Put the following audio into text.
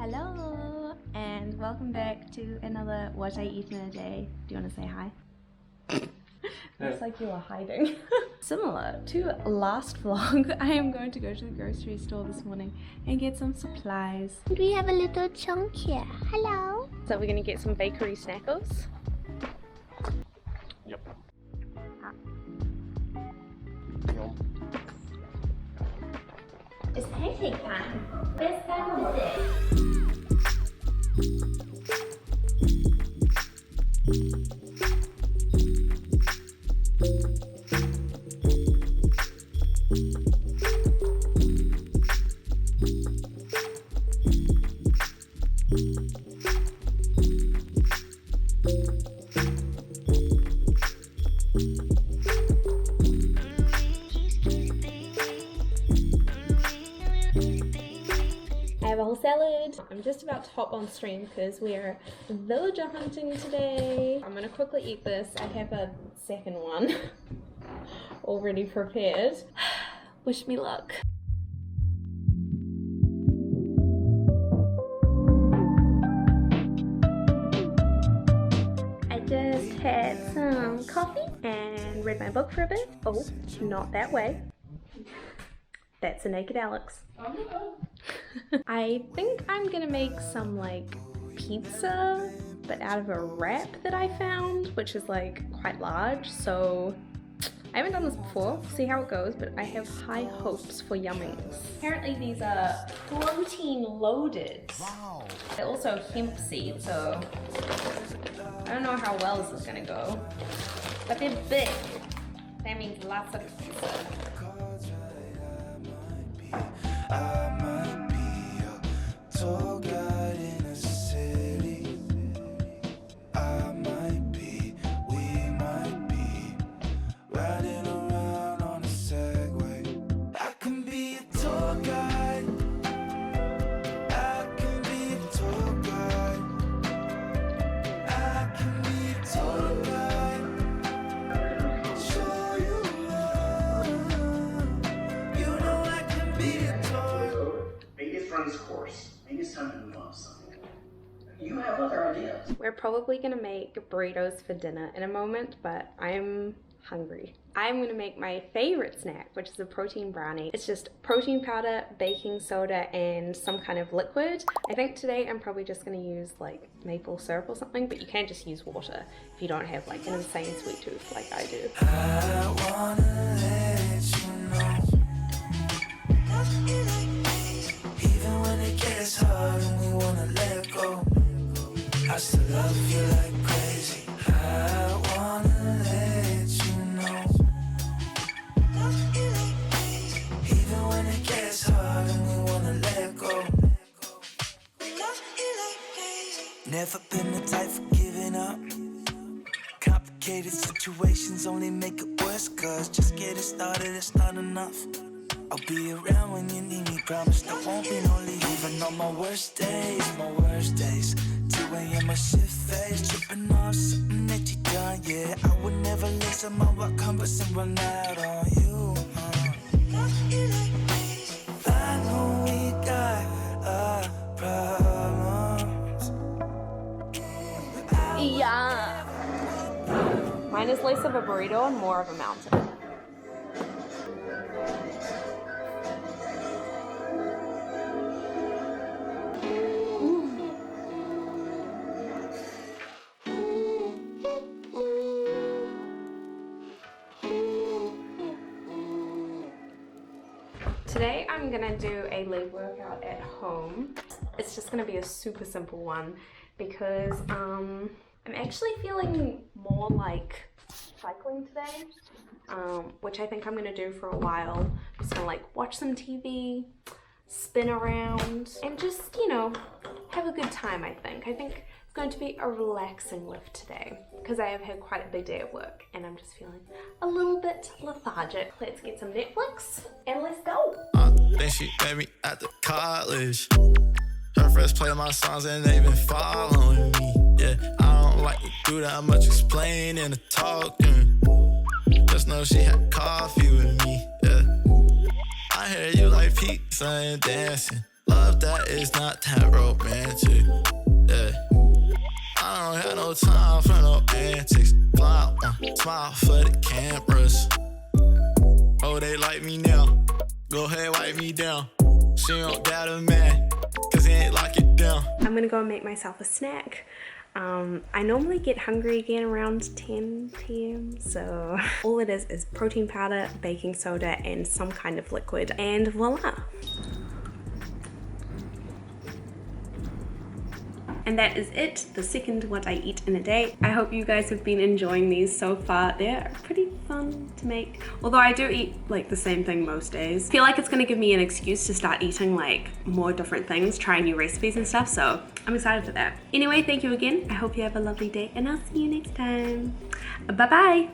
Hello and welcome back to another What I Eat in a Day. Do you want to say hi? Looks like you are hiding. Similar to last vlog, I am going to go to the grocery store this morning and get some supplies. We have a little chunk here. Hello. So we're going to get some bakery snackles. Yep. It's pancake time. Best time of the day. I have a whole salad. I'm just about to hop on stream because we are villager hunting today. I'm gonna quickly eat this. I have a second one already prepared. Wish me luck. I just had some coffee and read my book for a bit. Oh, not that way. That's a naked Alex. I think I'm gonna make some like pizza, but out of a wrap that I found, which is like quite large. So I haven't done this before, see how it goes, but I have high hopes for yummings. Apparently these are protein loaded. Wow. They're also hemp seed, so I don't know how well this is gonna go, but they're big. That means lots of pizza. I might be a tall guy in a city. I might be, we might be riding around on a Segway. I can be a tall guy. I can be a tall guy. I can be a tall guy. Show you love. You know I can be a Maybe it's run its course. Maybe it's time to move on to something. You have other ideas. We're probably gonna make burritos for dinner in a moment, but I'm hungry. I'm gonna make my favorite snack, which is a protein brownie. It's just protein powder, baking soda, and some kind of liquid. I think today I'm probably just gonna use like maple syrup or something, but you can just use water if you don't have like an insane sweet tooth like I do. I wanna let you know. Even when it gets hard and we wanna let go, I still love you like crazy. I wanna let you know. Even when it gets hard and we wanna let go. Never been the type for giving up. Complicated situations only make it worse, cause just getting started is not enough. I'll be around when you need me, promise there won't be no leave. Even on my worst days, 2 a.m. my shift face, tripping off something that you done, yeah. I would never listen my what compass and run out on you. I know we got our problems. Yeah. Mine is less of a burrito and more of a mountain. Today I'm gonna do a leg workout at home. It's just gonna be a super simple one because I'm actually feeling more like cycling today, which I think I'm gonna do for a while. I'm just gonna like watch some TV, spin around, and just, you know, have a good time, I think. I think it's going to be a relaxing lift today because I have had quite a big day at work and I'm just feeling a little bit lethargic. Let's get some Netflix and let's go. Then she met me at the college. Her friends play my songs and they been following me. Yeah, I don't like to do that much explaining and talking. Just know she had coffee with me. Yeah, I hear you like pizza and dancing. Love that is not that romantic. Yeah. I don't have no time for no antics. Fly on, smile for the cameras. Oh, they like me now. Go ahead, wipe me down. She don't got a man, cause he ain't lock it down. I'm gonna go and make myself a snack. I normally get hungry again around 10 p.m. so all it is protein powder, baking soda, and some kind of liquid, and voila. And that is it, the second what I eat in a day. I hope you guys have been enjoying these so far. They're pretty fun to make. Although I do eat like the same thing most days. I feel like it's gonna give me an excuse to start eating like more different things, try new recipes and stuff, so I'm excited for that. Anyway, thank you again. I hope you have a lovely day and I'll see you next time. Bye bye.